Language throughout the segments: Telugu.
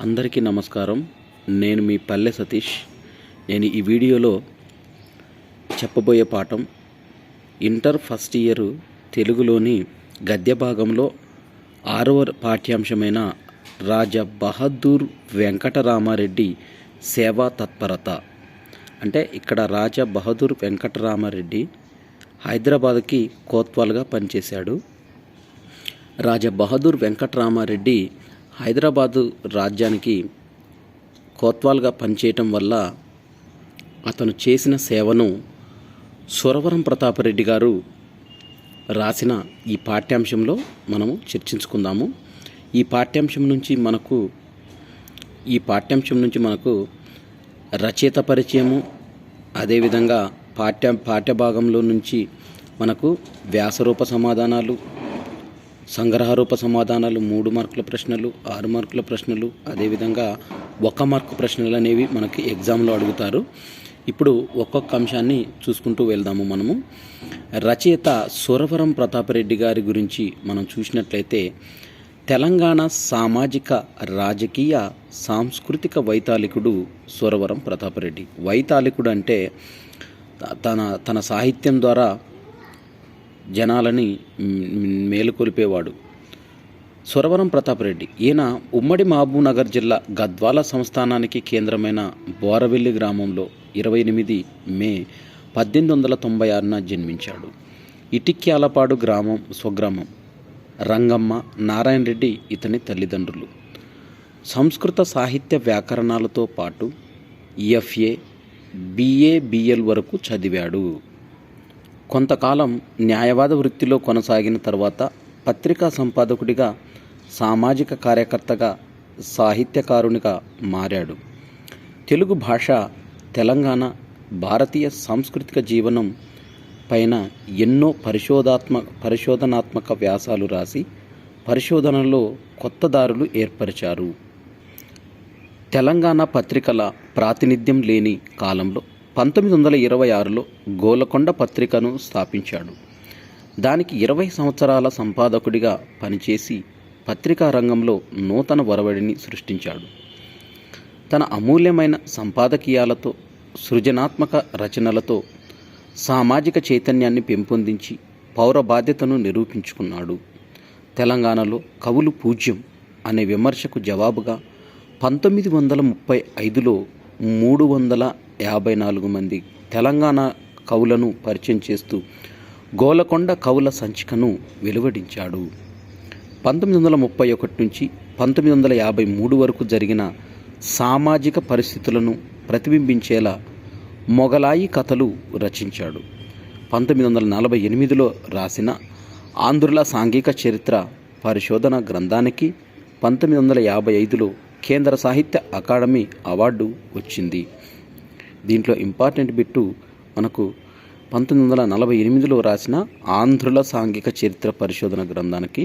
అందరికీ నమస్కారం. నేను మీ పల్లె సతీష్. నేను ఈ వీడియోలో చెప్పబోయే పాఠం ఇంటర్ ఫస్ట్ ఇయర్ తెలుగులోని గద్య భాగంలో 6వ పాఠ్యాంశమైన రాజా బహదూర్ వెంకటరామారెడ్డి సేవా తత్పరత. అంటే ఇక్కడ రాజా బహదూర్ వెంకటరామారెడ్డి హైదరాబాద్కి కోత్వాల్గా పనిచేశాడు. రాజా బహదూర్ వెంకటరామారెడ్డి హైదరాబాదు రాజ్యానికి కోత్వాల్గా పనిచేయటం వల్ల అతను చేసిన సేవను సురవరం ప్రతాపరెడ్డి గారు రాసిన ఈ పాఠ్యాంశంలో మనము చర్చించుకుందాము. ఈ పాఠ్యాంశం నుంచి మనకు రచయిత పరిచయము, అదేవిధంగా పాఠ్యభాగంలో నుంచి మనకు వ్యాసరూప సమాధానాలు, సంగ్రహరూప సమాధానాలు, 3 మార్కుల ప్రశ్నలు, 6 మార్కుల ప్రశ్నలు, అదేవిధంగా 1 మార్కు ప్రశ్నలు అనేవి మనకి ఎగ్జామ్లో అడుగుతారు. ఇప్పుడు ఒక్కొక్క అంశాన్ని చూసుకుంటూ వెళ్దాము. మనము రచయిత సురవరం ప్రతాపరెడ్డి గారి గురించి మనం చూసినట్లయితే తెలంగాణ సామాజిక రాజకీయ సాంస్కృతిక వైతాళికుడు సురవరం ప్రతాపరెడ్డి. వైతాళికుడు అంటే తన సాహిత్యం ద్వారా జనాలని మేలుకొలిపేవాడు. సురవరం ప్రతాపరెడ్డి ఈయన ఉమ్మడి మహబూబ్నగర్ జిల్లా గద్వాల సంస్థానానికి కేంద్రమైన బోరవెల్లి గ్రామంలో 28 మే 1896న జన్మించాడు. ఇటిక్యాలపాడు స్వగ్రామం. రంగమ్మ, నారాయణ రెడ్డి ఇతని తల్లిదండ్రులు. సంస్కృత సాహిత్య వ్యాకరణాలతో పాటు FA, BA, BL వరకు చదివాడు. కొంతకాలం న్యాయవాద వృత్తిలో కొనసాగిన తర్వాత పత్రికా సంపాదకుడిగా, సామాజిక కార్యకర్తగా, సాహిత్యకారునిగా మారాడు. తెలుగు భాష, తెలంగాణ, భారతీయ సాంస్కృతిక జీవనం పైన ఎన్నో పరిశోధనాత్మక వ్యాసాలు రాసి పరిశోధనలో కొత్త దారులు ఏర్పరిచారు. తెలంగాణ పత్రికల ప్రాతినిధ్యం లేని కాలంలో 1926లో గోలకొండ పత్రికను స్థాపించాడు. దానికి 20 సంవత్సరాల సంపాదకుడిగా పనిచేసి పత్రికా రంగంలో నూతన ఒరవడిని సృష్టించాడు. తన అమూల్యమైన సంపాదకీయాలతో, సృజనాత్మక రచనలతో సామాజిక చైతన్యాన్ని పెంపొందించి పౌర బాధ్యతను నిరూపించుకున్నాడు. తెలంగాణలో కవులు పూజ్యం అనే విమర్శకు జవాబుగా 1935లో 354 మంది తెలంగాణ కవులను పరిచయం చేస్తూ గోలకొండ కవుల సంచికను వెలువడించాడు. 1931 నుంచి 1953 వరకు జరిగిన సామాజిక పరిస్థితులను ప్రతిబింబించేలా మొగలాయి కథలు రచించాడు. 1948లో రాసిన ఆంధ్రుల సాంఘిక చరిత్ర పరిశోధన గ్రంథానికి 1955లో కేంద్ర సాహిత్య అకాడమీ అవార్డు వచ్చింది. దీంట్లో ఇంపార్టెంట్ బిట్టు మనకు 1948లో రాసిన ఆంధ్రుల సాంఘిక చరిత్ర పరిశోధన గ్రంథానికి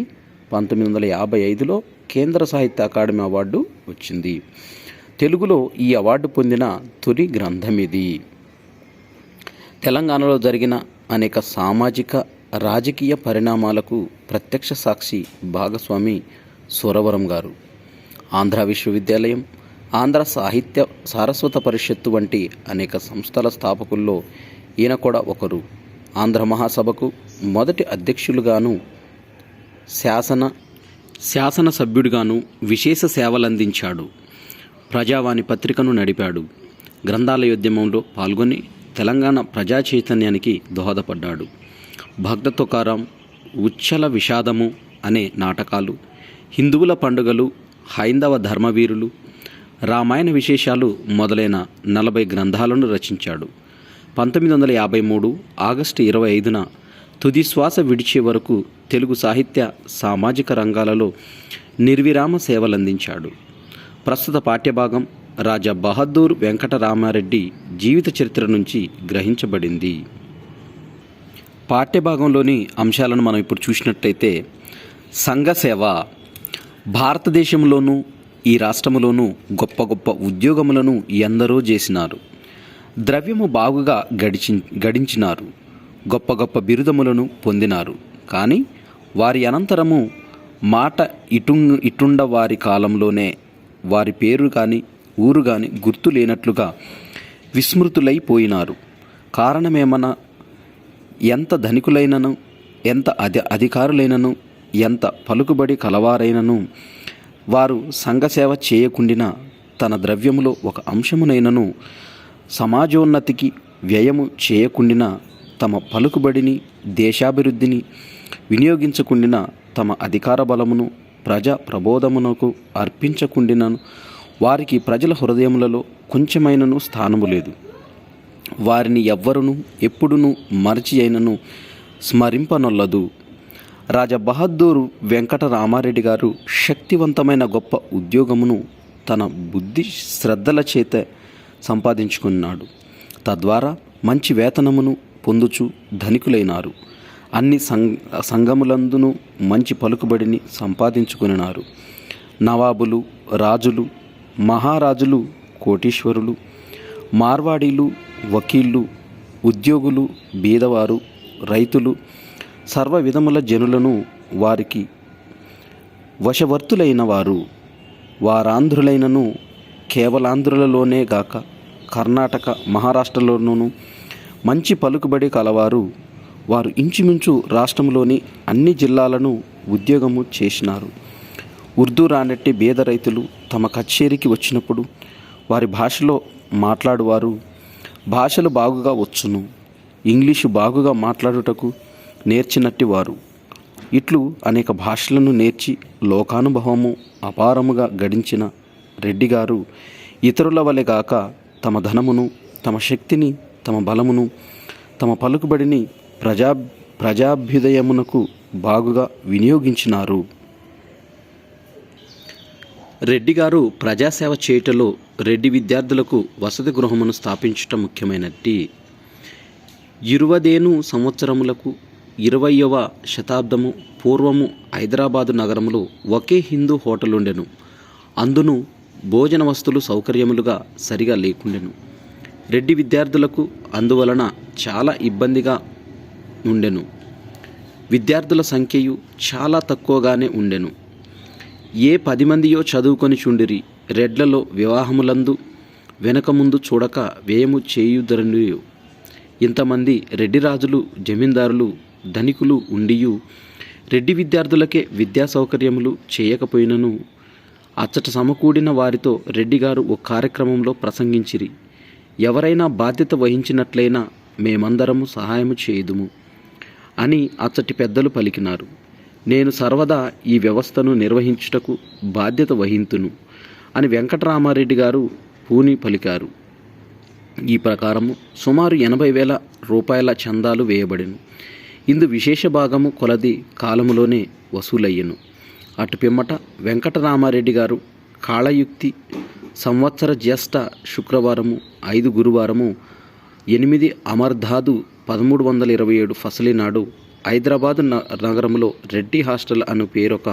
1955లో కేంద్ర సాహిత్య అకాడమీ అవార్డు వచ్చింది. తెలుగులో ఈ అవార్డు పొందిన తొలి గ్రంథం ఇది. తెలంగాణలో జరిగిన అనేక సామాజిక రాజకీయ పరిణామాలకు ప్రత్యక్ష సాక్షి, భాగస్వామి సురవరం గారు. ఆంధ్ర విశ్వవిద్యాలయం, ఆంధ్ర సాహిత్య సారస్వత పరిషత్తు వంటి అనేక సంస్థల స్థాపకుల్లో ఈయన కూడా ఒకరు. ఆంధ్ర మహాసభకు మొదటి అధ్యక్షులుగాను, శాసన సభ్యుడిగాను విశేష సేవలందించాడు. ప్రజావాణి పత్రికను నడిపాడు. గ్రంథాలయోద్యమంలో పాల్గొని తెలంగాణ ప్రజా చైతన్యానికి దోహదపడ్డాడు. భక్త తుకారాం, ఉచ్చల విషాదము అనే నాటకాలు, హిందువుల పండుగలు, హైందవ ధర్మవీరులు, రామాయణ విశేషాలు మొదలైన 40 గ్రంథాలను రచించాడు. 1953 ఆగస్టు 25న తుది శ్వాస విడిచే వరకు తెలుగు సాహిత్య సామాజిక రంగాలలో నిర్విరామ సేవలందించాడు. ప్రస్తుత పాఠ్యభాగం రాజా బహదూర్ వెంకటరామారెడ్డి జీవిత చరిత్ర నుంచి గ్రహించబడింది. పాఠ్యభాగంలోని అంశాలను మనం ఇప్పుడు చూసినట్లయితే సంఘ సేవ. భారతదేశంలోనూ ఈ రాష్ట్రంలోనూ గొప్ప గొప్ప ఉద్యోగములను ఎందరో చేసినారు. ద్రవ్యము బాగుగా గడించినారు. గొప్ప గొప్ప బిరుదములను పొందినారు. కానీ వారి అనంతరము మాట ఇటుండ వారి కాలంలోనే వారి పేరు కానీ ఊరు కానీ గుర్తు లేనట్లుగా విస్మృతులైపోయినారు. కారణమేమన్నా? ఎంత ధనికులైనను, ఎంత అధికారులైనను, ఎంత పలుకుబడి కలవారైనను వారు సంఘసేవ చేయకుండిన తన ద్రవ్యములో ఒక అంశమునైనను సమాజోన్నతికి వ్యయము చేయకుండిన, తమ పలుకుబడిని దేశాభివృద్ధిని వినియోగించకుండిన, తమ అధికార బలమును ప్రజా ప్రబోధమునకు అర్పించకుండినను వారికి ప్రజల హృదయములలో కొంచెమైనను స్థానము లేదు. వారిని ఎవ్వరును ఎప్పుడునూ మరచి అయినను స్మరింపనొల్లదు. రాజా బహద్దూరు వెంకట రామారెడ్డి గారు శక్తివంతమైన గొప్ప ఉద్యోగమును తన బుద్ధి శ్రద్ధల చేత సంపాదించుకున్నాడు. తద్వారా మంచి వేతనమును పొందుచు ధనికులైనారు. అన్ని సంఘములందును మంచి పలుకుబడిని సంపాదించుకున్నారు. నవాబులు, రాజులు, మహారాజులు, కోటీశ్వరులు, మార్వాడీలు, వకీళ్ళు, ఉద్యోగులు, బీదవారు, రైతులు, సర్వ విధముల జనులను వారికి వశవర్తులైన వారు. వారాంధ్రులైనను కేవలాంధ్రులలోనే గాక కర్ణాటక, మహారాష్ట్రలోనూ మంచి పలుకుబడి కలవారు. వారు ఇంచుమించు రాష్ట్రంలోని అన్ని జిల్లాలను ఉద్యోగము చేసినారు. ఉర్దూ రానట్టి బీద రైతులు తమ కచేరీకి వచ్చినప్పుడు వారి భాషలో మాట్లాడువారు. భాషలు బాగుగా వచ్చును, ఇంగ్లీషు బాగుగా మాట్లాడుటకు నేర్చినట్టి వారు. ఇట్లు అనేక భాషలను నేర్చి లోకానుభవము అపారముగా గడించిన రెడ్డి గారు ఇతరుల వలె గాక తమ ధనమును, తమ శక్తిని, తమ బలమును, తమ పలుకుబడిని ప్రజాభ్యుదయమునకు బాగుగా వినియోగించినారు. రెడ్డి గారు ప్రజాసేవ చేయుటలో రెడ్డి విద్యార్థులకు వసతి గృహమును స్థాపించటం ముఖ్యమైనట్టి. 20 సంవత్సరములకు 20వ శతాబ్దము పూర్వము హైదరాబాదు నగరములో ఒకే హిందూ హోటల్ ఉండెను. అందును భోజన వస్తువులు సౌకర్యములుగా సరిగా లేకుండెను. రెడ్డి విద్యార్థులకు అందువలన చాలా ఇబ్బందిగా ఉండెను. విద్యార్థుల సంఖ్యయు చాలా తక్కువగానే ఉండెను. ఏ 10 మందియో చదువుకొని చుండిరి. రెడ్లలో వివాహములందు వెనక ముందు చూడక వ్యయము చేయుదరనియు. ఇంతమంది రెడ్డి రాజులు, జమీందారులు, ధనికులు ఉండియు రెడ్డి విద్యార్థులకే విద్యా సౌకర్యములు చేయకపోయినను అచ్చట సమకూడిన వారితో రెడ్డి గారు ఒక కార్యక్రమంలో ప్రసంగించిరి. ఎవరైనా బాధ్యత వహించినట్లయినా మేమందరము సహాయము చేయుదుము అని అచ్చటి పెద్దలు పలికినారు. నేను సర్వదా ఈ వ్యవస్థను నిర్వహించుటకు బాధ్యత వహింతును అని వెంకటరామారెడ్డి గారు పూని పలికారు. ఈ ప్రకారము సుమారు 80,000 రూపాయల చందాలు వేయబడెను. ఇందు విశేష భాగము కొలది కాలములోనే వసూలయ్యెను. అటు పిమ్మట వెంకటరామారెడ్డి గారు కాళయుక్తి సంవత్సర జ్యేష్ఠ శుక్రవారము 5 గురువారము 8 అమర్ధాదు 1327 ఫసలి నాడు హైదరాబాదు నగరంలో రెడ్డి హాస్టల్ అను పేరొక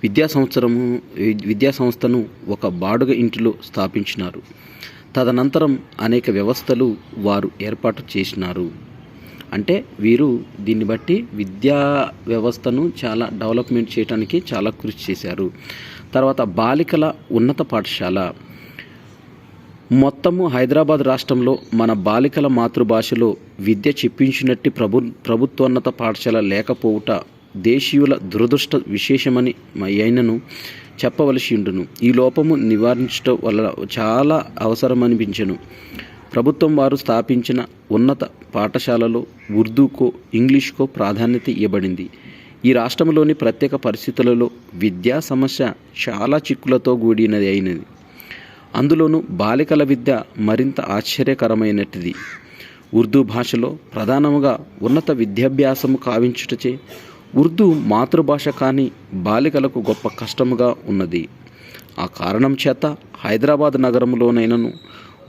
విద్యా సంస్థను ఒక బాడుగ ఇంటిలో స్థాపించినారు. తదనంతరం అనేక వ్యవస్థలు వారు ఏర్పాటు చేసినారు. అంటే వీరు దీన్ని బట్టి విద్యా వ్యవస్థను చాలా డెవలప్మెంట్ చేయడానికి చాలా కృషి చేశారు. తర్వాత బాలికల ఉన్నత పాఠశాల. మొత్తము హైదరాబాద్ రాష్ట్రంలో మన బాలికల మాతృభాషలో విద్య చెప్పించినట్టి ప్రభుత్వోన్నత పాఠశాల లేకపోవుట దేశీయుల దురదృష్ట విశేషమని అయినను చెప్పవలసి ఉండును. ఈ లోపము నివారించడం వల్ల చాలా అవసరమనిపించెను. ప్రభుత్వం వారు స్థాపించిన ఉన్నత పాఠశాలలో ఉర్దూకో ఇంగ్లీష్కో ప్రాధాన్యత ఇవ్వబడింది. ఈ రాష్ట్రంలోని ప్రత్యేక పరిస్థితులలో విద్యా సమస్య చాలా చిక్కులతో కూడినది అయినది. అందులోనూ బాలికల విద్య మరింత ఆశ్చర్యకరమైనటిది. ఉర్దూ భాషలో ప్రధానముగా ఉన్నత విద్యాభ్యాసము కావించుటచే ఉర్దూ మాతృభాష కానీ బాలికలకు గొప్ప కష్టముగా ఉన్నది. ఆ కారణం చేత హైదరాబాద్ నగరంలోనైనను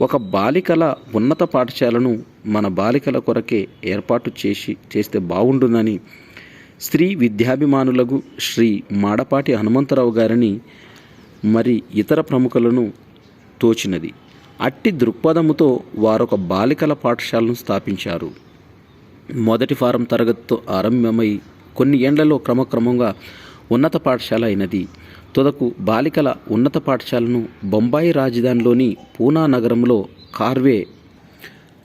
ఒక బాలికల ఉన్నత పాఠశాలను మన బాలికల కొరకే ఏర్పాటు చేస్తే బాగుండునని స్త్రీ విద్యాభిమానులకు శ్రీ మాడపాటి హనుమంతరావు గారిని మరి ఇతర ప్రముఖులను తోచినది. అట్టి దృక్పథముతో వారొక బాలికల పాఠశాలను స్థాపించారు. మొదటి ఫారం తరగతితో ఆరంభమై కొన్ని ఏండ్లలో క్రమక్రమంగా ఉన్నత పాఠశాల అయినది. తుదకు బాలికల ఉన్నత పాఠశాలను బొంబాయి రాజధానిలోని పూనా నగరంలో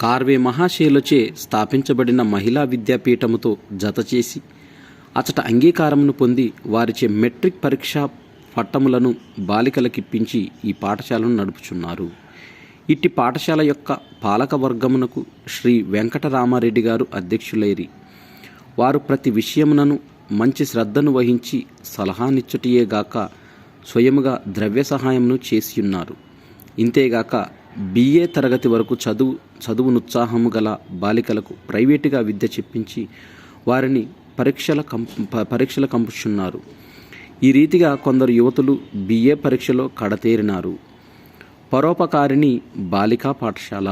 కార్వే మహాశయులచే స్థాపించబడిన మహిళా విద్యాపీఠముతో జతచేసి అచట అంగీకారమును పొంది వారిచే మెట్రిక్ పరీక్షా పట్టములను బాలికలకిప్పించి ఈ పాఠశాలను నడుపుచున్నారు. ఇట్టి పాఠశాల యొక్క పాలక వర్గమునకు శ్రీ వెంకటరామారెడ్డి గారు అధ్యక్షులైరి. వారు ప్రతి విషయమునను మంచి శ్రద్ధను వహించి సలహానిచ్చుటియేగాక స్వయముగా ద్రవ్య సహాయమును చేసియున్నారు. ఇంతేగాక BA తరగతి వరకు చదువునుత్సాహము గల బాలికలకు ప్రైవేటుగా విద్య చెప్పించి వారిని పరీక్షల కంపుచున్నారు. ఈ రీతిగా కొందరు యువతులు BA పరీక్షలో కడతేరినారు. పరోపకారిణి బాలికా పాఠశాల.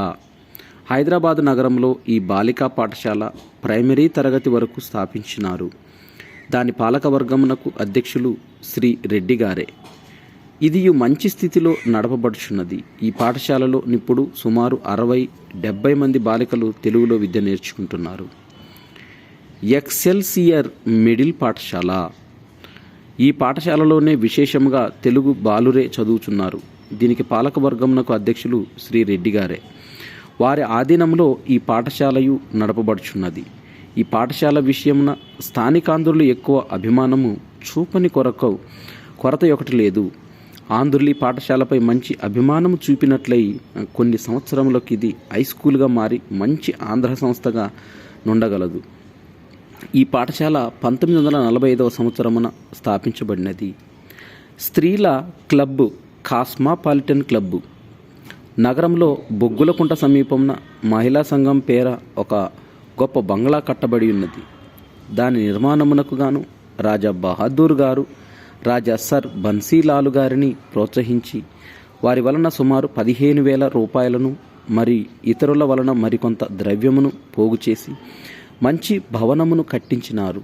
హైదరాబాదు నగరంలో ఈ బాలికా పాఠశాల ప్రైమరీ తరగతి వరకు స్థాపించినారు. దాని పాలకవర్గమునకు అధ్యక్షులు శ్రీ రెడ్డి గారే. ఇది మంచి స్థితిలో నడపబడుచున్నది. ఈ పాఠశాలలో ఇప్పుడు సుమారు 60-70 మంది బాలికలు తెలుగులో విద్య నేర్చుకుంటున్నారు. ఎక్సెల్సియర్ మిడిల్ పాఠశాల. ఈ పాఠశాలలోనే విశేషముగా తెలుగు బాలురే చదువుతున్నారు. దీనికి పాలకవర్గమునకు అధ్యక్షులు శ్రీ రెడ్డి గారే. వారి ఆధీనంలో ఈ పాఠశాలయు నడపబడుచున్నది. ఈ పాఠశాల విషయమున స్థానికాంధ్రులు ఎక్కువ అభిమానము చూపని కొరత ఒకటి లేదు. ఆంధ్రులు ఈ పాఠశాలపై మంచి అభిమానము చూపినట్లయి కొన్ని సంవత్సరములకు ఇది హైస్కూల్గా మారి మంచి ఆంధ్ర సంస్థగా నుండగలదు. ఈ పాఠశాల 1945వ సంవత్సరమున స్థాపించబడినది. స్త్రీల క్లబ్ కాస్మాపాలిటన్ క్లబ్బు. నగరంలో బొగ్గులకుంట సమీపమున మహిళా సంఘం పేర ఒక గొప్ప బంగ్లా కట్టబడి ఉన్నది. దాని నిర్మాణమునకు గాను రాజా బహదూర్ గారు రాజా సర్ బన్సీలాలు గారిని ప్రోత్సహించి వారి వలన సుమారు 15,000 రూపాయలను మరి ఇతరుల వలన మరికొంత ద్రవ్యమును పోగు చేసి మంచి భవనమును కట్టించినారు.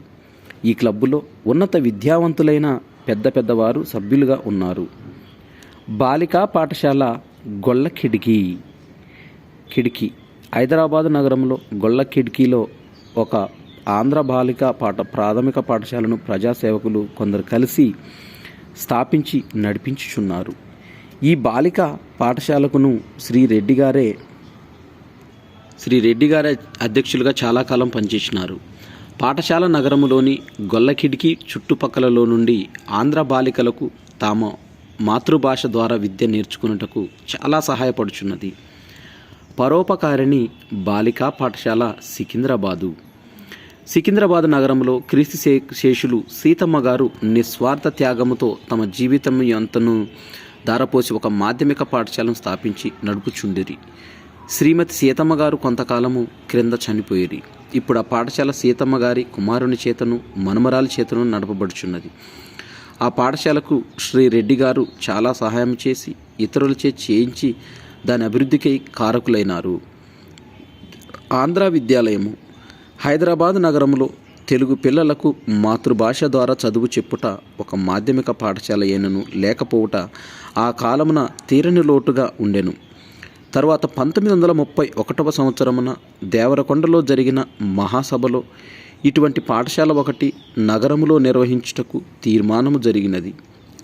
ఈ క్లబ్బులో ఉన్నత విద్యావంతులైన పెద్దవారు సభ్యులుగా ఉన్నారు. బాలికా పాఠశాల గొల్ల కిడికి. హైదరాబాదు నగరంలో గొల్ల కిడికిలో ఒక ఆంధ్ర బాలికా ప్రాథమిక పాఠశాలను ప్రజాసేవకులు కొందరు కలిసి స్థాపించి నడిపించుచున్నారు. ఈ బాలికా పాఠశాలకును శ్రీ రెడ్డి గారే అధ్యక్షులుగా చాలా కాలం పనిచేసినారు. పాఠశాల నగరములోని గొల్లకిడికి చుట్టుపక్కలలో నుండి ఆంధ్ర బాలికలకు తాము మాతృభాష ద్వారా విద్య నేర్చుకున్నటకు చాలా సహాయపడుచున్నది. పరోపకారిణి బాలికా పాఠశాల సికింద్రాబాదు నగరంలో క్రీస్తు శేషులు సీతమ్మ గారు నిస్వార్థ త్యాగముతో తమ జీవితం అంతను దారపోసి ఒక మాధ్యమిక పాఠశాలను స్థాపించి నడుపుచుండిరి. శ్రీమతి సీతమ్మ గారు కొంతకాలము క్రింద చనిపోయిరి. ఇప్పుడు ఆ పాఠశాల సీతమ్మ గారి కుమారుని చేతను మనుమరాలి చేతను నడపబడుచున్నది. ఆ పాఠశాలకు శ్రీ రెడ్డి గారు చాలా సహాయం చేసి ఇతరులచే చేయించి దాని అభివృద్ధికి కారకులైనారు. ఆంధ్ర విద్యాలయము. హైదరాబాదు నగరంలో తెలుగు పిల్లలకు మాతృభాష ద్వారా చదువు చెప్పుట ఒక మాధ్యమిక పాఠశాల అయినను లేకపోవుట ఆ కాలమున తీరని లోటుగా ఉండెను. తరువాత 1931వ సంవత్సరమున దేవరకొండలో జరిగిన మహాసభలో ఇటువంటి పాఠశాల ఒకటి నగరములో నిర్వహించుటకు తీర్మానము జరిగినది.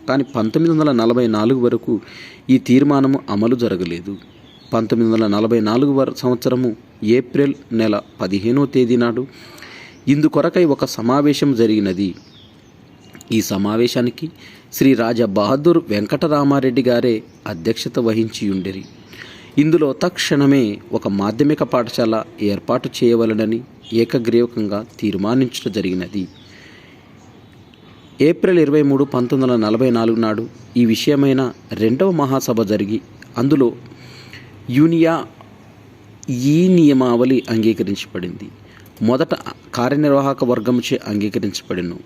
కానీ 1944 వరకు ఈ తీర్మానము అమలు జరగలేదు. 1944 సంవత్సరము ఏప్రిల్ నెల 15వ తేదీ నాడు ఇందుకొరకై ఒక సమావేశం జరిగినది. ఈ సమావేశానికి శ్రీ రాజా బహదూర్ వెంకటరామారెడ్డి గారే అధ్యక్షత వహించి ఉండిరి. ఇందులో తక్షణమే ఒక మాధ్యమిక పాఠశాల ఏర్పాటు చేయవలనని ఏకగ్రీవకంగా తీర్మానించడం జరిగినది. ఏప్రిల్ 23, 1944 నాడు ఈ విషయమైన 2వ మహాసభ జరిగి అందులో ఈ నియమావళి అంగీకరించబడింది. మొదట కార్యనిర్వాహక వర్గముచే అంగీకరించబడిను.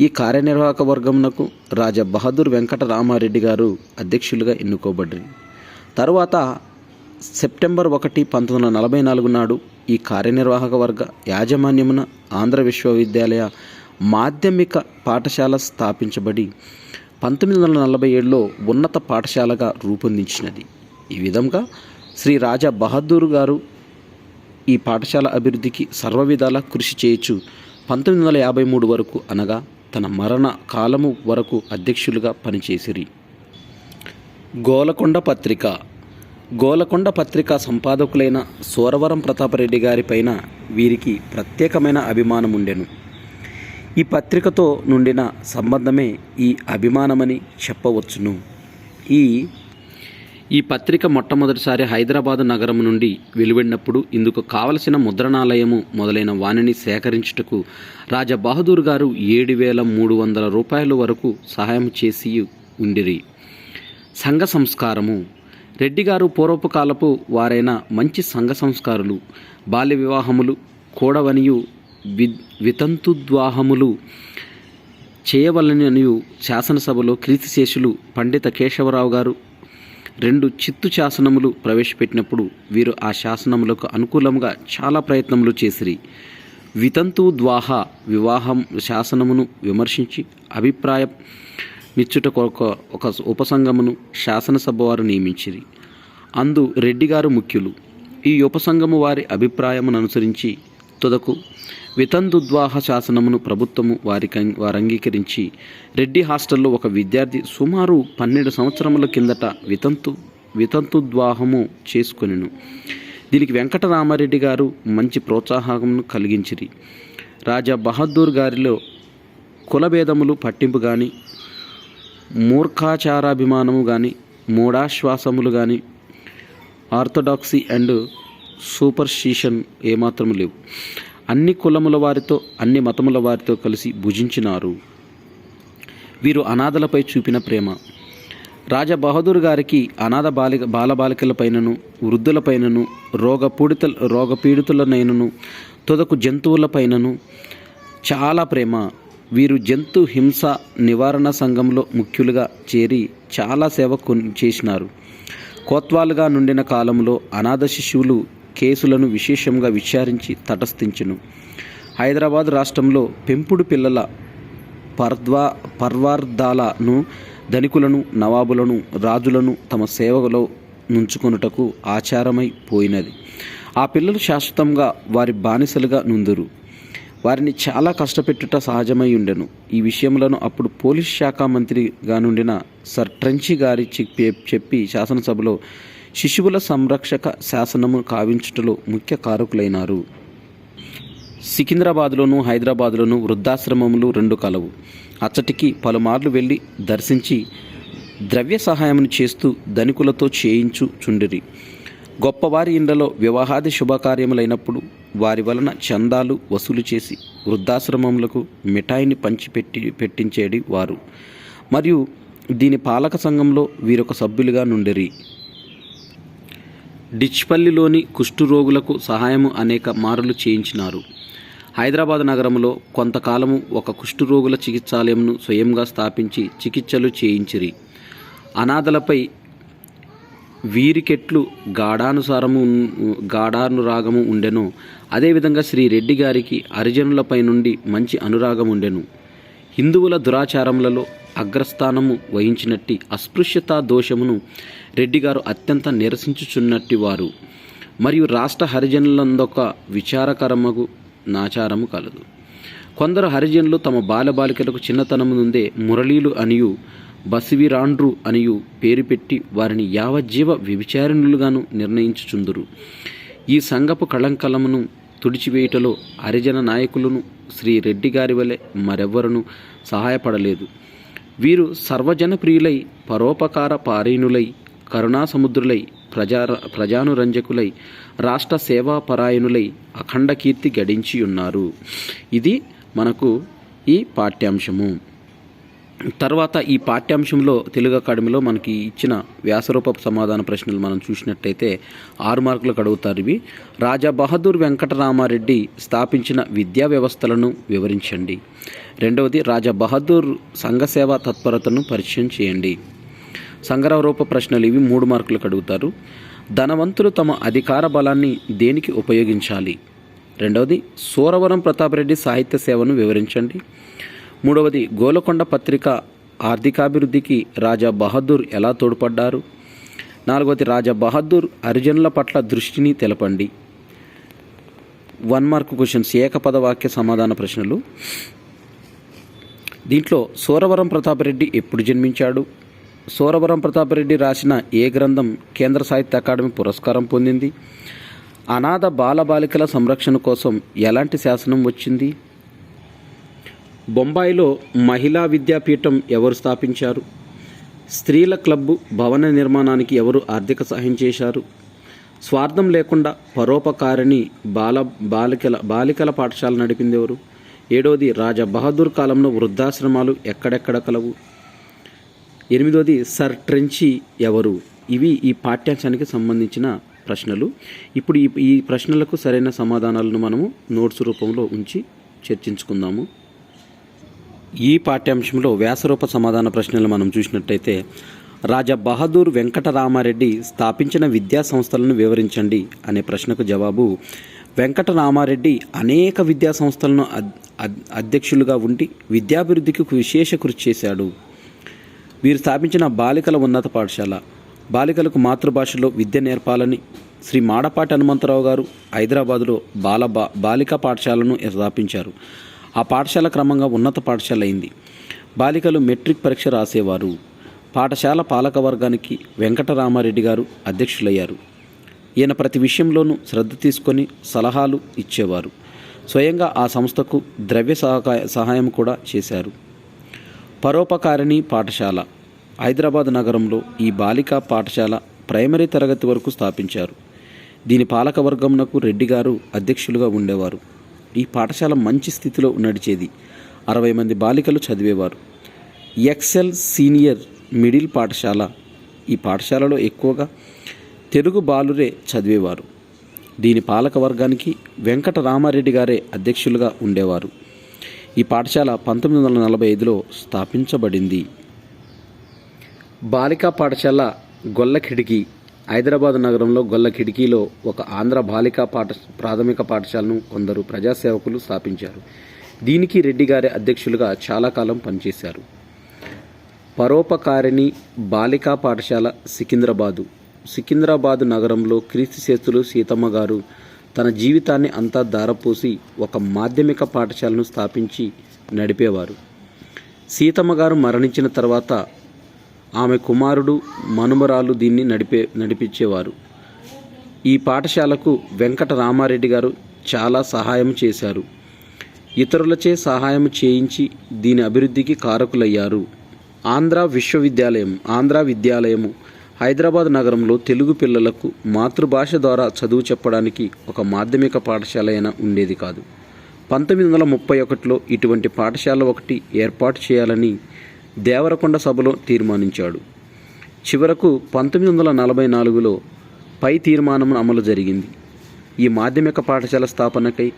ఈ కార్యనిర్వాహక వర్గమునకు రాజా బహదూర్ వెంకటరామారెడ్డి గారు అధ్యక్షులుగా ఎన్నుకోబడ్డారు. తరువాత సెప్టెంబర్ 1, 1944 నాడు ఈ కార్యనిర్వాహక వర్గ యాజమాన్యమున ఆంధ్ర విశ్వవిద్యాలయ మాధ్యమిక పాఠశాల స్థాపించబడి 1947లో ఉన్నత పాఠశాలగా రూపొందించినది. ఈ విధంగా శ్రీ రాజా బహదూర్ గారు ఈ పాఠశాల అభివృద్ధికి సర్వవిధాలా కృషి చేయొచ్చు 1953 వరకు అనగా తన మరణ కాలము వరకు అధ్యక్షులుగా పనిచేసిరి. గోలకొండ పత్రిక సంపాదకులైన సూరవరం ప్రతాపరెడ్డి గారి పైన వీరికి ప్రత్యేకమైన అభిమానం ఉండెను. ఈ పత్రికతో నుండిన సంబంధమే ఈ అభిమానమని చెప్పవచ్చును. ఈ పత్రిక మొట్టమొదటిసారి హైదరాబాదు నగరం నుండి వెలువడినప్పుడు ఇందుకు కావలసిన ముద్రణాలయము మొదలైన వానిని సేకరించుటకు రాజా బహదూర్ గారు 7,300 రూపాయల వరకు సహాయం చేసి ఉండిరి. సంఘ సంస్కారము. రెడ్డి గారు పూర్వపు కాలపు వారైన మంచి సంఘ సంస్కారులు. బాల్య వివాహములు కూడవనియు వితంతుద్వాహములు చేయవలననియు శాసనసభలో కీర్తిశేషులు పండిత కేశవరావు గారు 2 చిత్తు శాసనములు ప్రవేశపెట్టినప్పుడు వీరు ఆ శాసనములకు అనుకూలంగా చాలా ప్రయత్నములు చేసిరి. వితంతుద్వాహ వివాహం శాసనమును విమర్శించి అభిప్రాయం మిచ్చుటకు ఒక ఉపసంఘమును శాసనసభ వారు నియమించిరి. అందు రెడ్డి గారు ముఖ్యులు. ఈ ఉపసంఘము వారి అభిప్రాయమును అనుసరించి తుదకు వితంతుద్వాహ శాసనమును ప్రభుత్వము వారు అంగీకరించి రెడ్డి హాస్టల్లో ఒక విద్యార్థి సుమారు 12 సంవత్సరముల కిందట వితంతుద్వాహము చేసుకొనెను. దీనికి వెంకటరామారెడ్డి గారు మంచి ప్రోత్సాహమును కలిగించిరి. రాజా బహదూర్ గారిలో కులభేదములు పట్టింపు కానీ, మూర్ఖాచారాభిమానము కానీ, మూఢాశ్వాసములు కానీ, ఆర్థోడాక్సీ అండ్ సూపర్స్టిషన్ ఏమాత్రము లేవు. అన్ని కులముల వారితో అన్ని మతముల వారితో కలిసి భుజించినారు. వీరు అనాథలపై చూపిన ప్రేమ. రాజా బహదూర్ గారికి అనాథ బాలబాలికలపైనను వృద్ధులపైనను రోగపీడితులనైనను తుదకు జంతువులపైనను చాలా ప్రేమ. వీరు జంతు హింస నివారణ సంఘంలో ముఖ్యులుగా చేరి చాలా సేవ చేసినారు. కోత్వాలుగా నుండిన కాలంలో అనాథ శిశువులు కేసులను విశేషంగా విచారించి తటస్థించును. హైదరాబాద్ రాష్ట్రంలో పెంపుడు పిల్లల పర్వార్దాలను ధనికులను నవాబులను రాజులను తమ సేవలో నుంచుకొనుటకు ఆచారమై పోయినది. ఆ పిల్లలు శాశ్వతంగా వారి బానిసలుగా నుందురు. వారిని చాలా కష్టపెట్టుట సహజమై ఉండెను. ఈ విషయములను అప్పుడు పోలీస్ శాఖ మంత్రిగా నుండిన సర్ ట్రెంచి గారి చెప్పి శాసనసభలో శిశువుల సంరక్షక శాసనము కావించుటలో ముఖ్య కారకులైనారు. సికింద్రాబాద్లోను హైదరాబాద్లోను వృద్ధాశ్రమములు 2 కలవు. అచ్చటికి పలుమార్లు వెళ్ళి దర్శించి ద్రవ్య సహాయమును చేస్తూ ధనికులతో చేయించుచుండిరి. గొప్పవారి ఇండ్లలో వివాహాది శుభకార్యములైనప్పుడు వారి వలన చందాలు వసూలు చేసి వృద్ధాశ్రమములకు మిఠాయిని పెట్టించేది వారు. మరియు దీని పాలక సంఘంలో వీరొక సభ్యులుగా నుండిరి. డిచ్పల్లిలోని కుష్ఠరోగులకు సహాయము అనేక మారులు చేయించినారు. హైదరాబాద్ నగరంలో కొంతకాలము ఒక కుష్ఠరోగుల చికిత్సాలయంను స్వయంగా స్థాపించి చికిత్సలు చేయించిరి. అనాథలపై వీరికెట్లు గాఢానురాగము ఉండెనో అదేవిధంగా శ్రీ రెడ్డి గారికి హరిజనులపై నుండి మంచి అనురాగం ఉండెను. హిందువుల దురాచారములలో అగ్రస్థానము వహించినట్టి అస్పృశ్యతా దోషమును రెడ్డి గారు అత్యంత నిరసించుచున్నట్టి వారు. మరియు రాష్ట్ర హరిజనులందొక విచారకరమగు నాచారము కలదు. కొందరు హరిజనులు తమ బాలబాలికలకు చిన్నతనము నుండే మురళీలు అనియు బసివిరాండ్రు అనియు పేరు పెట్టి వారిని యావజ్జీవ వ్యభిచారిణులుగాను నిర్ణయించుచుందురు. ఈ సంఘపు కళంకలమును తుడిచివేయుటలో హరిజన నాయకులను శ్రీ రెడ్డి గారి వలె మరెవ్వరూ సహాయపడలేదు. వీరు సర్వజన ప్రియులై, పరోపకార పారీణులై, కరుణాసముద్రులై, ప్రజానురంజకులై, రాష్ట్ర సేవాపరాయణులై అఖండ కీర్తి గడించి ఉన్నారు. ఇది మనకు ఈ పాఠ్యాంశము. తర్వాత ఈ పాఠ్యాంశంలో తెలుగు అకాడమీలో మనకి ఇచ్చిన వ్యాసరూప సమాధాన ప్రశ్నలు మనం చూసినట్టయితే 6 మార్కులకు అడుగుతారు. ఇవి రాజా బహదూర్ వెంకటరామారెడ్డి స్థాపించిన విద్యా వ్యవస్థలను వివరించండి. రెండవది రాజా బహదూర్ సంఘసేవా తత్పరతను పరిచయం చేయండి. సంగ్రహరూప ప్రశ్నలు ఇవి 3 మార్కులకు అడుగుతారు. ధనవంతులు తమ అధికార బలాన్ని దేనికి ఉపయోగించాలి? రెండవది సూరవరం ప్రతాపరెడ్డి సాహిత్య సేవను వివరించండి. మూడవది గోలకొండ పత్రిక ఆర్థికాభివృద్ధికి రాజా బహదూర్ ఎలా తోడ్పడ్డారు? నాలుగవది రాజా బహదూర్ హరిజనుల పట్ల దృష్టిని తెలపండి. 1 మార్క్ క్వశ్చన్స్, ఏకపద వాక్య సమాధాన ప్రశ్నలు. దీంట్లో సూరవరం ప్రతాపరెడ్డి ఎప్పుడు జన్మించాడు, సూరవరం ప్రతాపరెడ్డి రాసిన ఏ గ్రంథం కేంద్ర సాహిత్య అకాడమీ పురస్కారం పొందింది, అనాథ బాలబాలికల సంరక్షణ కోసం ఎలాంటి శాసనం వచ్చింది, బొంబాయిలో మహిళా విద్యాపీఠం ఎవరు స్థాపించారు, స్త్రీల క్లబ్బు భవన నిర్మాణానికి ఎవరు ఆర్థిక సహాయం చేశారు, స్వార్థం లేకుండా పరోపకారిణి బాలికల పాఠశాల నడిపింది ఎవరు, ఏడోది రాజా బహదూర్ కాలంలో వృద్ధాశ్రమాలు ఎక్కడెక్కడ కలవు, ఎనిమిదోది సర్ ట్రెంచి ఎవరు. ఇవి ఈ పాఠ్యాంశానికి సంబంధించిన ప్రశ్నలు. ఇప్పుడు ఈ ప్రశ్నలకు సరైన సమాధానాలను మనము నోట్స్ రూపంలో ఉంచి చర్చించుకుందాము. ఈ పాఠ్యాంశంలో వ్యాసరూప సమాధాన ప్రశ్నలు మనం చూసినట్టయితే, రాజా బహదూర్ వెంకటరామారెడ్డి స్థాపించిన విద్యా సంస్థలను వివరించండి అనే ప్రశ్నకు జవాబు, వెంకటరామారెడ్డి అనేక విద్యా సంస్థలను అధ్యక్షులుగా ఉండి విద్యాభివృద్ధికి విశేష కృషి చేశాడు. వీరు స్థాపించిన బాలికల ఉన్నత పాఠశాల, బాలికలకు మాతృభాషలో విద్య నేర్పాలని శ్రీ మాడపాటి హనుమంతరావు గారు హైదరాబాదులో బాలికా పాఠశాలను స్థాపించారు. ఆ పాఠశాల క్రమంగా ఉన్నత పాఠశాల అయింది. బాలికలు మెట్రిక్ పరీక్ష రాసేవారు. పాఠశాల పాలకవర్గానికి వెంకటరామారెడ్డి గారు అధ్యక్షులయ్యారు. ఈయన ప్రతి విషయంలోనూ శ్రద్ధ తీసుకొని సలహాలు ఇచ్చేవారు. స్వయంగా ఆ సంస్థకు ద్రవ్య సహాయం కూడా చేశారు. పరోపకారిణి పాఠశాల, హైదరాబాద్ నగరంలో ఈ బాలికా పాఠశాల ప్రైమరీ తరగతి వరకు స్థాపించారు. దీని పాలకవర్గంనకు రెడ్డి గారు అధ్యక్షులుగా ఉండేవారు. ఈ పాఠశాల మంచి స్థితిలో నడిచేది. 60 మంది బాలికలు చదివేవారు. ఎక్సెల్ సీనియర్ మిడిల్ పాఠశాల, ఈ పాఠశాలలో ఎక్కువగా తెలుగు బాలురే చదివేవారు. దీని పాలకవర్గానికి వెంకటరామారెడ్డి గారే అధ్యక్షులుగా ఉండేవారు. ఈ పాఠశాల 1945లో స్థాపించబడింది. బాలికా పాఠశాల గొల్లకిడికి, హైదరాబాద్ నగరంలో గొల్లకిడికిలో ఒక ఆంధ్ర బాలికా ప్రాథమిక పాఠశాలను కొందరు ప్రజాసేవకులు స్థాపించారు. దీనికి రెడ్డి గారే అధ్యక్షులుగా చాలా కాలం పనిచేశారు. పరోపకారిణి బాలికా పాఠశాల సికింద్రాబాదు నగరంలో క్రీస్తుశేస్తులు సీతమ్మ గారు తన జీవితాన్ని అంతా ధారపోసి ఒక మాధ్యమిక పాఠశాలను స్థాపించి నడిపేవారు. సీతమ్మ గారు మరణించిన తర్వాత ఆమె కుమారుడు మనుమరాలు దీన్ని నడిపించేవారు. ఈ పాఠశాలకు వెంకటరామారెడ్డి గారు చాలా సహాయం చేశారు. ఇతరులచే సహాయం చేయించి దీని అభివృద్ధికి కారకులయ్యారు. ఆంధ్ర విద్యాలయము హైదరాబాద్ నగరంలో తెలుగు పిల్లలకు మాతృభాష ద్వారా చదువు చెప్పడానికి ఒక మాధ్యమిక పాఠశాల అయినా ఉండేది కాదు. 1931లో ఇటువంటి పాఠశాల ఒకటి ఏర్పాటు చేయాలని దేవరకొండ సభలో తీర్మానించాడు. చివరకు 1944లో పై తీర్మానం అమలు జరిగింది. ఈ మాధ్యమిక పాఠశాల స్థాపనకై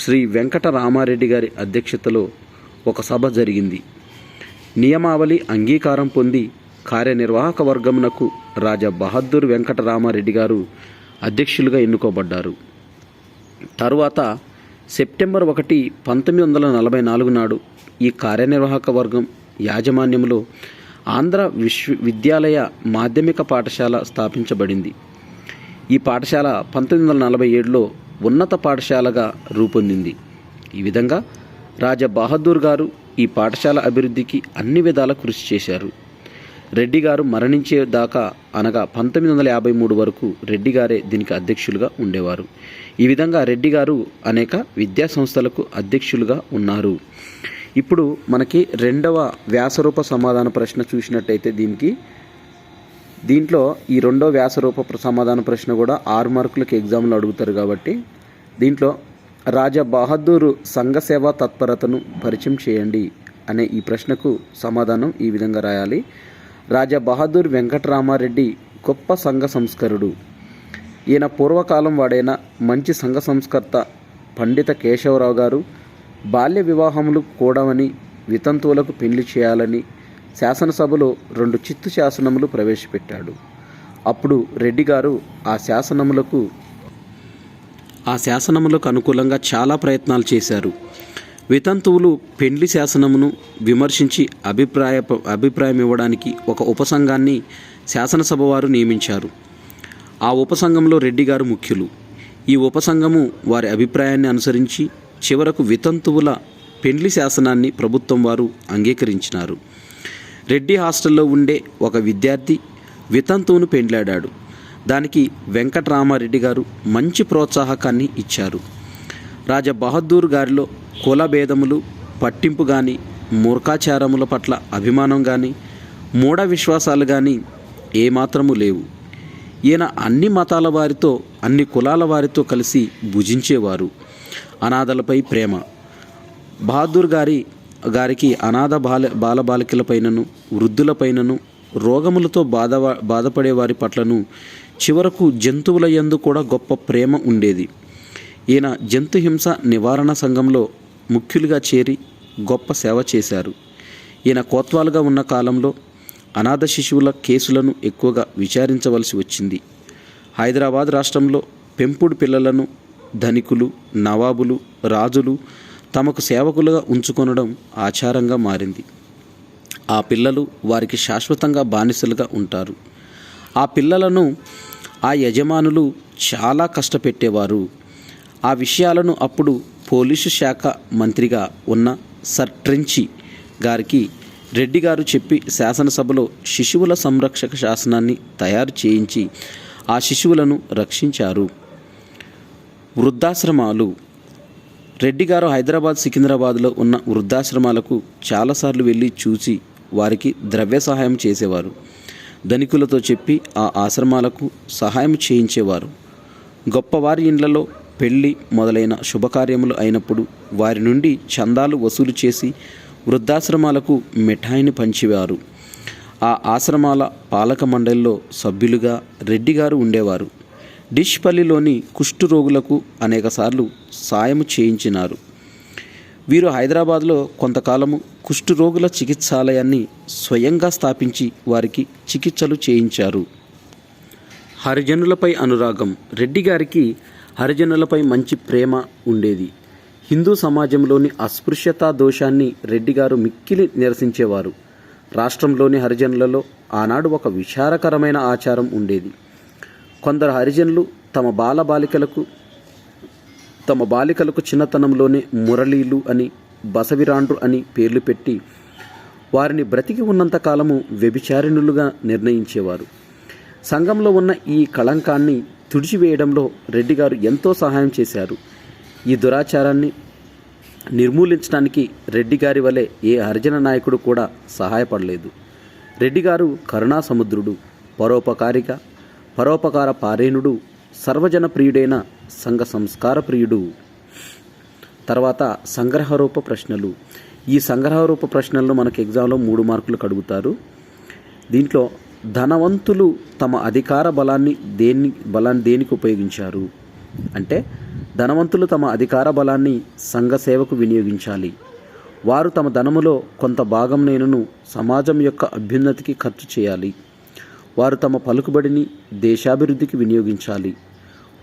శ్రీ వెంకటరామారెడ్డి గారి అధ్యక్షతలో ఒక సభ జరిగింది. నియమావళి అంగీకారం పొంది కార్యనిర్వాహక వర్గమునకు రాజా బహదూర్ వెంకటరామారెడ్డి గారు అధ్యక్షులుగా ఎన్నుకోబడ్డారు. తరువాత సెప్టెంబర్ 1, 1944 నాడు ఈ కార్యనిర్వాహక వర్గం యాజమాన్యంలో ఆంధ్ర విశ్వవిద్యాలయ మాధ్యమిక పాఠశాల స్థాపించబడింది. ఈ పాఠశాల 1947లో ఉన్నత పాఠశాలగా రూపొందింది. ఈ విధంగా రాజా బహదూర్ గారు ఈ పాఠశాల అభివృద్ధికి అన్ని విధాల కృషి చేశారు. రెడ్డి గారు మరణించే దాకా అనగా 1953 వరకు రెడ్డి గారే దీనికి అధ్యక్షులుగా ఉండేవారు. ఈ విధంగా రెడ్డి గారు అనేక విద్యా సంస్థలకు అధ్యక్షులుగా ఉన్నారు. ఇప్పుడు మనకి రెండవ వ్యాసరూప సమాధాన ప్రశ్న చూసినట్టయితే దీంట్లో ఈ రెండో వ్యాసరూప సమాధాన ప్రశ్న కూడా 6 మార్కులకు ఎగ్జామ్లో అడుగుతారు. కాబట్టి దీంట్లో రాజా బహదూర్ సంఘ సేవా తత్పరతను పరిచయం చేయండి అనే ఈ ప్రశ్నకు సమాధానం ఈ విధంగా రాయాలి. రాజా బహదూర్ వెంకటరామారెడ్డి గొప్ప సంఘ సంస్కరుడు. ఈయన పూర్వకాలం వాడైన మంచి సంఘ సంస్కర్త పండిత కేశవరావు గారు బాల్య వివాహములు కూడవని, వితంతువులకు పెళ్లి చేయాలని శాసనసభలో 2 చిత్తు శాసనములు ప్రవేశపెట్టాడు. అప్పుడు రెడ్డి గారు ఆ శాసనములకు అనుకూలంగా చాలా ప్రయత్నాలు చేశారు. వితంతువులు పెండ్లి శాసనమును విమర్శించి అభిప్రాయం ఇవ్వడానికి ఒక ఉపసంఘాన్ని శాసనసభ వారు నియమించారు. ఆ ఉపసంఘంలో రెడ్డి గారు ముఖ్యులు. ఈ ఉపసంఘము వారి అభిప్రాయాన్ని అనుసరించి చివరకు వితంతువుల పెండ్లి శాసనాన్ని ప్రభుత్వం వారు అంగీకరించినారు. రెడ్డి హాస్టల్లో ఉండే ఒక విద్యార్థి వితంతువును పెండ్లాడాడు. దానికి వెంకటరామారెడ్డి గారు మంచి ప్రోత్సాహకాన్ని ఇచ్చారు. రాజా బహదూర్ గారిలో కుల భేదములు పట్టింపు కానీ, మూర్ఖాచారముల పట్ల అభిమానం కానీ, మూఢ విశ్వాసాలు కానీ ఏమాత్రము లేవు. ఈయన అన్ని మతాల వారితో, అన్ని కులాల వారితో కలిసి భుజించేవారు. అనాథలపై ప్రేమ. బహదూర్ గారికి అనాథ బాలబాలికలపైనను, వృద్ధులపైనను, రోగములతో బాధపడే వారి పట్లను, చివరకు జంతువుల యందు కూడా గొప్ప ప్రేమ ఉండేది. ఈయన జంతు హింస నివారణ సంఘంలో ముఖ్యులుగా చేరి గొప్ప సేవ చేశారు. ఈయన కోత్వాలుగా ఉన్న కాలంలో అనాథ శిశువుల కేసులను ఎక్కువగా విచారించవలసి వచ్చింది. హైదరాబాద్ రాష్ట్రంలో పెంపుడు పిల్లలను ధనికులు, నవాబులు, రాజులు తమకు సేవకులుగా ఉంచుకొనడం ఆచారంగా మారింది. ఆ పిల్లలు వారికి శాశ్వతంగా బానిసలుగా ఉంటారు. ఆ పిల్లలను ఆ యజమానులు చాలా కష్టపెట్టేవారు. ఆ విషయాలను అప్పుడు పోలీసు శాఖ మంత్రిగా ఉన్న సర్ ట్రెంచి గారికి రెడ్డి గారు చెప్పి శాసనసభలో శిశువుల సంరక్షక శాసనాన్ని తయారు చేయించి ఆ శిశువులను రక్షించారు. వృద్ధాశ్రమాలు. రెడ్డి గారు హైదరాబాద్, సికింద్రాబాద్లో ఉన్న వృద్ధాశ్రమాలకు చాలాసార్లు వెళ్ళి చూసి వారికి ద్రవ్య సహాయం చేసేవారు. ధనికులతో చెప్పి ఆ ఆశ్రమాలకు సహాయం చేయించేవారు. గొప్పవారి ఇండ్లలో పెళ్లి మొదలైన శుభకార్యములు అయినప్పుడు వారి నుండి చందాలు వసూలు చేసి వృద్ధాశ్రమాలకు మిఠాయిని పంచేవారు. ఆ ఆశ్రమాల పాలక మండలిలో సభ్యులుగా రెడ్డి గారు ఉండేవారు. డిష్పల్లిలోని కుష్టు రోగులకు అనేకసార్లు సాయం చేయించినారు. వీరు హైదరాబాద్లో కొంతకాలము కుష్టు రోగుల చికిత్సాలయాన్ని స్వయంగా స్థాపించి వారికి చికిత్సలు చేయించారు. హరిజనులపై అనురాగం. రెడ్డి గారికి హరిజనులపై మంచి ప్రేమ ఉండేది. హిందూ సమాజంలోని అస్పృశ్యతా దోషాన్ని రెడ్డి గారు మిక్కిలి నిరసించేవారు. రాష్ట్రంలోని హరిజనులలో ఆనాడు ఒక విచారకరమైన ఆచారం ఉండేది. కొందరు హరిజనులు తమ బాలికలకు చిన్నతనంలోనే మురళీలు అని, బసవిరాండ్రు అని పేర్లు పెట్టి వారిని బ్రతికి ఉన్నంతకాలము వ్యభిచారిణులుగా నిర్ణయించేవారు. సంఘంలో ఉన్న ఈ కళంకాన్ని తుడిచివేయడంలో రెడ్డి గారు ఎంతో సహాయం చేశారు. ఈ దురాచారాన్ని నిర్మూలించడానికి రెడ్డి గారి వలె ఏ హరిజన నాయకుడు కూడా సహాయపడలేదు. రెడ్డి గారు కరుణా సముద్రుడు, పరోపకార పారేణుడు, సర్వజన ప్రియుడైన సంఘ సంస్కార ప్రియుడు. తర్వాత సంగ్రహరూప ప్రశ్నలు. ఈ సంగ్రహరూప ప్రశ్నలను మనకు ఎగ్జామ్లో 3 మార్కులు అడుగుతారు. దీంట్లో ధనవంతులు తమ అధికార బలాన్ని దేనికి ఉపయోగించారు అంటే, ధనవంతులు తమ అధికార బలాన్ని సంఘ సేవకు వినియోగించాలి. వారు తమ ధనములో కొంత భాగం నేనును సమాజం యొక్క అభ్యున్నతికి ఖర్చు చేయాలి. వారు తమ పలుకుబడిని దేశాభివృద్ధికి వినియోగించాలి.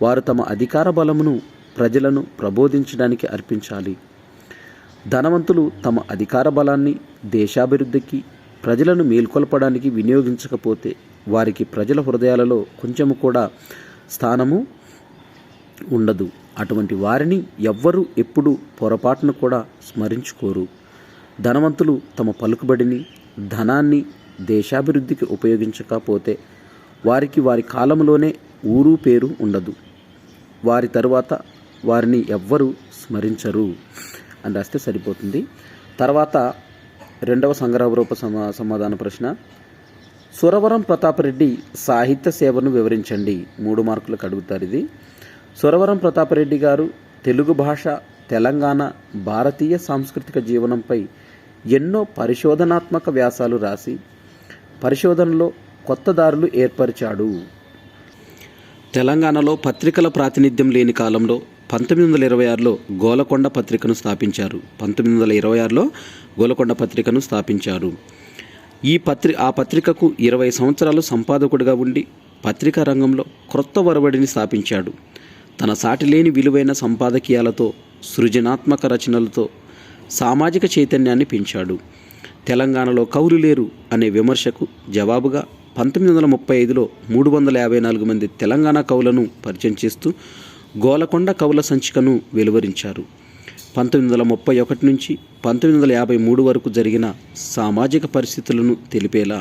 వారు తమ అధికార బలమును ప్రజలను ప్రబోధించడానికి అర్పించాలి. ధనవంతులు తమ అధికార బలాన్ని దేశాభివృద్ధికి, ప్రజలను మేల్కొల్పడానికి వినియోగించకపోతే వారికి ప్రజల హృదయాలలో కొంచెము కూడా స్థానము ఉండదు. అటువంటి వారిని ఎవ్వరూ ఎప్పుడూ పొరపాటును కూడా స్మరించుకోరు. ధనవంతులు తమ పలుకుబడిని, ధనాన్ని దేశాభివృద్ధికి ఉపయోగించకపోతే వారికి వారి కాలంలోనే ఊరు పేరు ఉండదు. వారి తరువాత వారిని ఎవ్వరూ స్మరించరు అని రాస్తే సరిపోతుంది. తర్వాత 2వ సంగ్రహరూప సమాధాన ప్రశ్న. సురవరం ప్రతాపరెడ్డి సాహిత్య సేవను వివరించండి. 3 మార్కులకు అడుగుతారు ఇది. సురవరం ప్రతాపరెడ్డి గారు తెలుగు భాష, తెలంగాణ, భారతీయ సాంస్కృతిక జీవనంపై ఎన్నో పరిశోధనాత్మక వ్యాసాలు రాసి పరిశోధనలో కొత్త దారులు ఏర్పరిచాడు. తెలంగాణలో పత్రికల ప్రాతినిధ్యం లేని కాలంలో 1926లో గోలకొండ పత్రికను స్థాపించారు. 1926లో గోలకొండ పత్రికను స్థాపించారు. ఆ పత్రికకు 20 సంవత్సరాలు సంపాదకుడిగా ఉండి పత్రికా రంగంలో క్రొత్త ఒరవడిని స్థాపించాడు. తన సాటిలేని విలువైన సంపాదకీయాలతో, సృజనాత్మక రచనలతో సామాజిక చైతన్యాన్ని పెంచాడు. తెలంగాణలో కవులు లేరు అనే విమర్శకు జవాబుగా 1935లో 354 మంది తెలంగాణ కవులను పరిచయం చేస్తూ గోలకొండ కవుల సంచికను వెలువరించారు. 1931 నుంచి 1953 వరకు జరిగిన సామాజిక పరిస్థితులను తెలిపేలా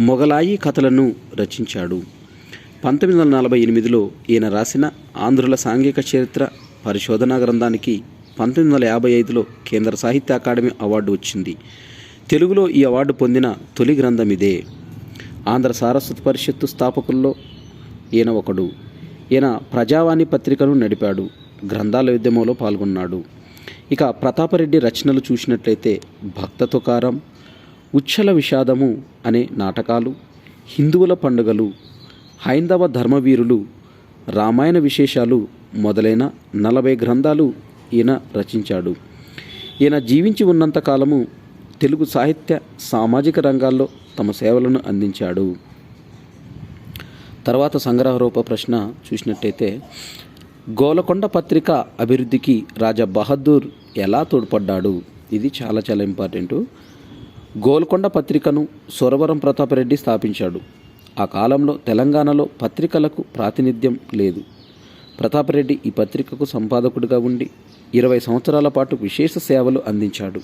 మొగలాయి కథలను రచించాడు. 1948లో ఈయన రాసిన ఆంధ్రుల సాంఘిక చరిత్ర పరిశోధనా గ్రంథానికి 1955లో కేంద్ర సాహిత్య అకాడమీ అవార్డు వచ్చింది. తెలుగులో ఈ అవార్డు పొందిన తొలి గ్రంథం ఇదే. ఆంధ్ర సారస్వత పరిషత్తు స్థాపకుల్లో ఈయన ఒకడు. ఈయన ప్రజావాణి పత్రికను నడిపాడు. గ్రంథాల ఉద్యమంలో పాల్గొన్నాడు. ఇక ప్రతాపరెడ్డి రచనలు చూసినట్లయితే భక్త తుకారం, ఉచ్చల విషాదము అనే నాటకాలు, హిందువుల పండుగలు, హైందవ ధర్మవీరులు, రామాయణ విశేషాలు మొదలైన 40 గ్రంథాలు ఈయన రచించాడు. ఈయన జీవించి ఉన్నంతకాలము తెలుగు సాహిత్య సామాజిక రంగాల్లో తమ సేవలను అందించాడు. తర్వాత సంగ్రహరూప ప్రశ్న చూసినట్టయితే గోలకొండ పత్రిక అభివృద్ధికి రాజా బహదూర్ ఎలా తోడ్పడ్డాడు? ఇది చాలా చాలా ఇంపార్టెంటు. గోల్కొండ పత్రికను సురవరం ప్రతాపరెడ్డి స్థాపించాడు. ఆ కాలంలో తెలంగాణలో పత్రికలకు ప్రాతినిధ్యం లేదు. ప్రతాపరెడ్డి ఈ పత్రికకు సంపాదకుడిగా ఉండి 20 సంవత్సరాల పాటు విశేష సేవలు అందించాడు.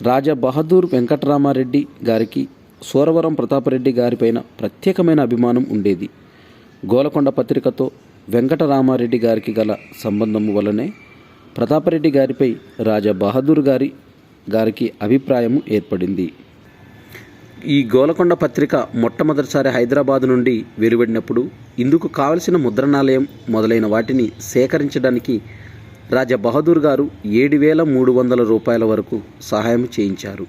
రాజా బహదూర్ వెంకటరామారెడ్డి గారికి సూరవరం ప్రతాపరెడ్డి గారిపైన ప్రత్యేకమైన అభిమానం ఉండేది. గోలకొండ పత్రికతో వెంకటరామారెడ్డి గారికి గల సంబంధము వలనే ప్రతాపరెడ్డి గారిపై రాజా బహదూర్ గారికి అభిప్రాయం ఏర్పడింది. ఈ గోలకొండ పత్రిక మొట్టమొదటిసారి హైదరాబాదు నుండి వెలువడినప్పుడు ఇందుకు కావలసిన ముద్రణాలయం మొదలైన వాటిని సేకరించడానికి రాజా బహదూర్ గారు 7,300 రూపాయల వరకు సహాయం చేయించారు.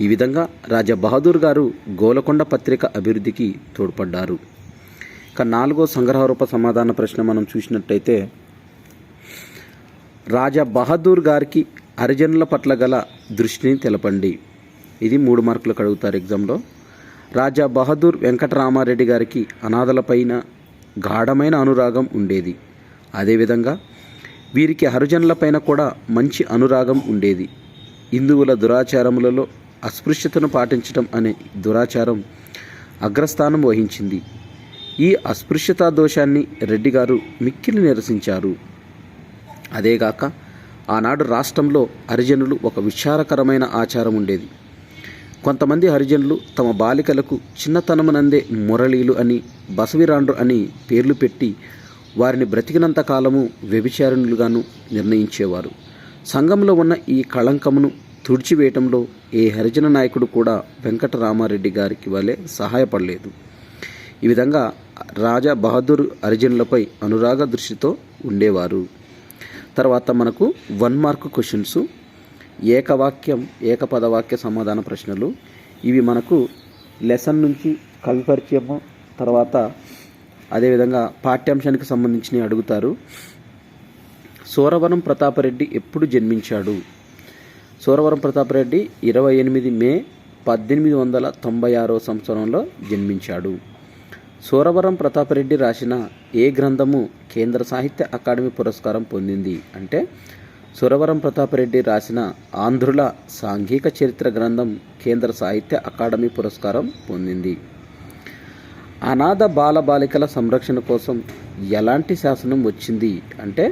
ఈ విధంగా రాజా బహదూర్ గారు గోలకొండ పత్రిక అభివృద్ధికి తోడ్పడ్డారు. ఇక 4వ సంగ్రహరూప సమాధాన ప్రశ్న మనం చూసినట్టయితే రాజా బహదూర్ గారికి హరిజనుల పట్ల గల దృష్టిని తెలపండి. ఇది 3 మార్కులకు అడుగుతారు ఎగ్జామ్లో. రాజా బహదూర్ వెంకటరామారెడ్డి గారికి అనాథలపైన గాఢమైన అనురాగం ఉండేది. అదేవిధంగా వీరికి హరిజనులపైన కూడా మంచి అనురాగం ఉండేది. హిందువుల దురాచారములలో అస్పృశ్యతను పాటించడం అనే దురాచారం అగ్రస్థానం వహించింది. ఈ అస్పృశ్యతా దోషాన్ని రెడ్డి గారు మిక్కిలి నిరసించారు. అదేగాక ఆనాడు రాష్ట్రంలో హరిజనులు ఒక విచారకరమైన ఆచారం ఉండేది. కొంతమంది హరిజనులు తమ బాలికలకు చిన్నతనమునందే మురళీలు అని, బసవిరాండ్రు అని పేర్లు పెట్టి వారిని బ్రతికినంత కాలము వ్యభిచారిణులుగాను నిర్ణయించేవారు. సంఘంలో ఉన్న ఈ కళంకమును తుడిచివేయటంలో ఏ హరిజన నాయకుడు కూడా వెంకటరామారెడ్డి గారికి వలె సహాయపడలేదు. ఈ విధంగా రాజా బహదూర్ హరిజనులపై అనురాగ దృష్టితో ఉండేవారు. తర్వాత మనకు 1 మార్క్ క్వశ్చన్స్, ఏకవాక్యం ఏకపదవాక్య సమాధాన ప్రశ్నలు. ఇవి మనకు లెసన్ నుంచి కవి పరిచయము, తర్వాత అదేవిధంగా పాఠ్యాంశానికి సంబంధించినవి అడుగుతారు. సూరవరం ప్రతాపరెడ్డి ఎప్పుడు జన్మించాడు? సూరవరం ప్రతాపరెడ్డి 28 మే 1896 సంవత్సరంలో జన్మించాడు. సూరవరం ప్రతాపరెడ్డి రాసిన ఏ గ్రంథము కేంద్ర సాహిత్య అకాడమీ పురస్కారం పొందింది అంటే సూరవరం ప్రతాపరెడ్డి రాసిన ఆంధ్రుల సాంఘిక చరిత్ర గ్రంథం కేంద్ర సాహిత్య అకాడమీ పురస్కారం పొందింది. అనాథ బాలబాలికల సంరక్షణ కోసం ఎలాంటి శాసనం వచ్చింది అంటే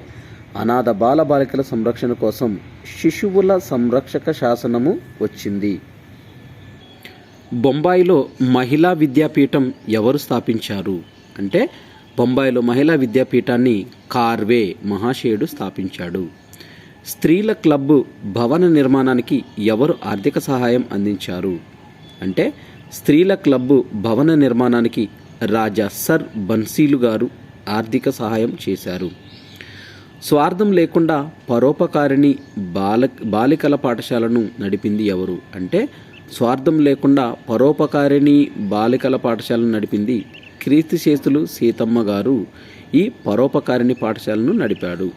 అనాథ బాలబాలికల సంరక్షణ కోసం శిశువుల సంరక్షక శాసనము వచ్చింది. బొంబాయిలో మహిళా విద్యాపీఠం ఎవరు స్థాపించారు అంటే బొంబాయిలో మహిళా విద్యాపీఠాన్ని కార్వే మహాశయుడు స్థాపించాడు. స్త్రీల క్లబ్ భవన నిర్మాణానికి ఎవరు ఆర్థిక సహాయం అందించారు అంటే స్త్రీల క్లబ్ భవన నిర్మాణానికి రాజా సర్ బన్సీలు గారు ఆర్థిక సహాయం చేశారు. స్వార్థం లేకుండా పరోపకారిణి బాలికల పాఠశాలను నడిపింది ఎవరు అంటే స్వార్థం లేకుండా పరోపకారిణి బాలికల పాఠశాలను నడిపింది క్రీస్తుశేషులు సీతమ్మ గారు ఈ పరోపకారిణి పాఠశాలను నడిపాడు.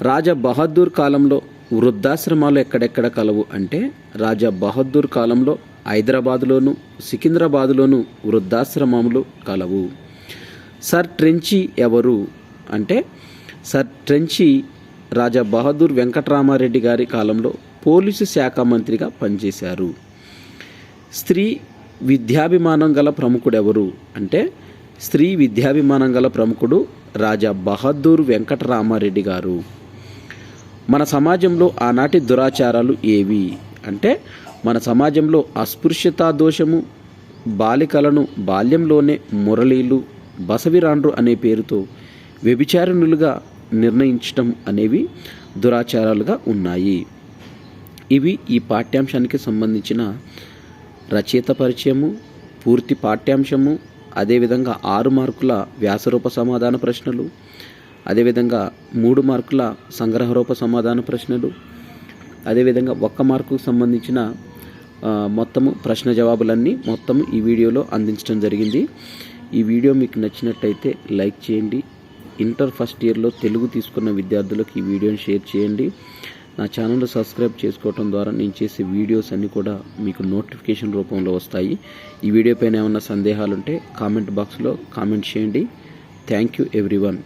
రాజా బహదూర్ కాలంలో వృద్ధాశ్రమాలు ఎక్కడెక్కడ కలవు అంటే రాజా బహదూర్ కాలంలో హైదరాబాదులోను సికింద్రాబాదులోను వృద్ధాశ్రమములు కలవు. సర్ ట్రెంచి ఎవరు అంటే సర్ ట్రెంచి రాజా బహదూర్ వెంకటరామారెడ్డి గారి కాలంలో పోలీసు శాఖ మంత్రిగా పనిచేశారు. స్త్రీ విద్యాభిమానం గల ప్రముఖుడు ఎవరు అంటే స్త్రీ విద్యాభిమానం గల ప్రముఖుడు రాజా బహదూర్ వెంకటరామారెడ్డి గారు. మన సమాజంలో ఆనాటి దురాచారాలు ఏవి అంటే, మన సమాజంలో అస్పృశ్యతా దోషము, బాలికలను బాల్యంలోనే మురళీలు, బసవిరాండ్రు అనే పేరుతో వ్యభిచారిణులుగా నిర్ణయించటం అనేవి దురాచారాలుగా ఉన్నాయి. ఇవి ఈ పాఠ్యాంశానికి సంబంధించిన రచయిత పరిచయము, పూర్తి పాఠ్యాంశము, అదేవిధంగా 6 మార్కుల వ్యాసరూప సమాధాన ప్రశ్నలు, అదేవిధంగా 3 మార్కుల సంగ్రహరూప సమాధాన ప్రశ్నలు, అదేవిధంగా 1 మార్కుకు సంబంధించిన మొత్తము ప్రశ్న జవాబులన్నీ మొత్తము ఈ వీడియోలో అందించడం జరిగింది. ఈ వీడియో మీకు నచ్చినట్టయితే లైక్ చేయండి. ఇంటర్ ఫస్ట్ ఇయర్లో తెలుగు తీసుకున్న విద్యార్థులకు ఈ వీడియోని షేర్ చేయండి. నా ఛానల్ సబ్స్క్రైబ్ చేసుకోవడం ద్వారా నేను చేసే వీడియోస్ అన్నీ కూడా మీకు నోటిఫికేషన్ రూపంలో వస్తాయి. ఈ వీడియో పైన ఏమన్నా సందేహాలుంటే కామెంట్ బాక్స్లో కామెంట్ చేయండి. Thank you everyone.